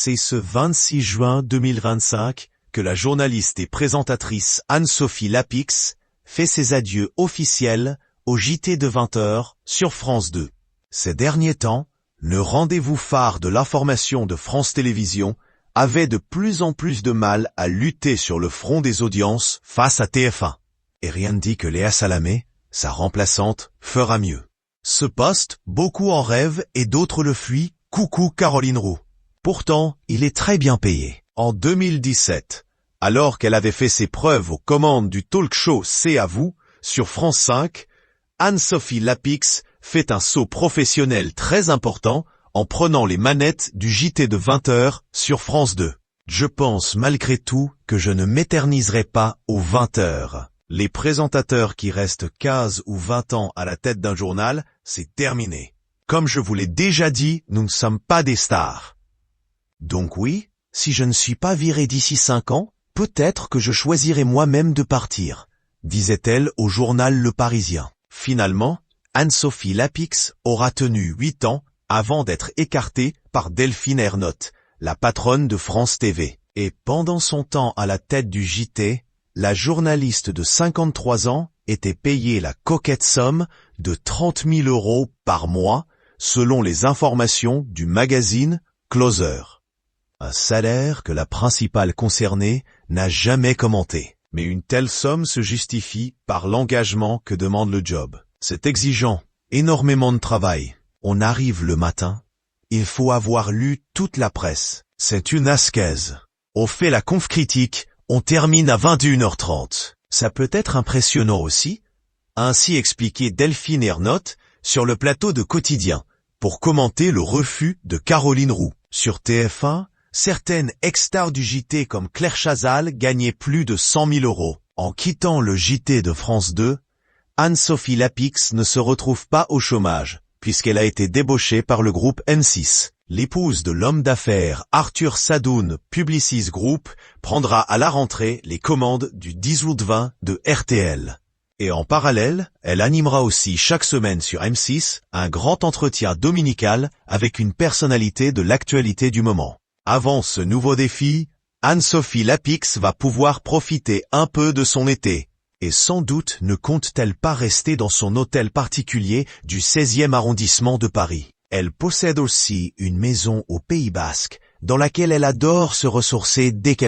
C'est ce 26 juin 2025 que la journaliste et présentatrice Anne-Sophie Lapix fait ses adieux officiels au JT de 20h sur France 2. Ces derniers temps, le rendez-vous phare de l'information de France Télévisions avait de plus en plus de mal à lutter sur le front des audiences face à TF1. Et rien ne dit que Léa Salamé, sa remplaçante, fera mieux. Ce poste, beaucoup en rêvent et d'autres le fuient, coucou Caroline Roux. Pourtant, il est très bien payé. En 2017, alors qu'elle avait fait ses preuves aux commandes du talk show C'est à vous, sur France 5, Anne-Sophie Lapix fait un saut professionnel très important en prenant les manettes du JT de 20h sur France 2. Je pense malgré tout que je ne m'éterniserai pas aux 20h. Les présentateurs qui restent 15 ou 20 ans à la tête d'un journal, c'est terminé. Comme je vous l'ai déjà dit, nous ne sommes pas des stars. Donc oui, si je ne suis pas viré d'ici 5 ans, peut-être que je choisirai moi-même de partir, disait-elle au journal Le Parisien. Finalement, Anne-Sophie Lapix aura tenu 8 ans avant d'être écartée par Delphine Ernotte, la patronne de France TV. Et pendant son temps à la tête du JT, la journaliste de 53 ans était payée la coquette somme de 30 000 € par mois, selon les informations du magazine Closer. Un salaire que la principale concernée n'a jamais commenté. Mais une telle somme se justifie par l'engagement que demande le job. C'est exigeant, énormément de travail. On arrive le matin, il faut avoir lu toute la presse. C'est une ascèse. On fait la conf critique, on termine à 21h30. Ça peut être impressionnant aussi, a ainsi expliqué Delphine Ernotte sur le plateau de Quotidien, pour commenter le refus de Caroline Roux. Sur TF1, certaines ex-stars du JT comme Claire Chazal gagnaient plus de 100 000 €. En quittant le JT de France 2, Anne-Sophie Lapix ne se retrouve pas au chômage, puisqu'elle a été débauchée par le groupe M6. L'épouse de l'homme d'affaires Arthur Sadoun Publicis Group prendra à la rentrée les commandes du 10 août 20 de RTL. Et en parallèle, elle animera aussi chaque semaine sur M6 un grand entretien dominical avec une personnalité de l'actualité du moment. Avant ce nouveau défi, Anne-Sophie Lapix va pouvoir profiter un peu de son été. Et sans doute ne compte-t-elle pas rester dans son hôtel particulier du 16e arrondissement de Paris. Elle possède aussi une maison au Pays Basque, dans laquelle elle adore se ressourcer dès qu'elle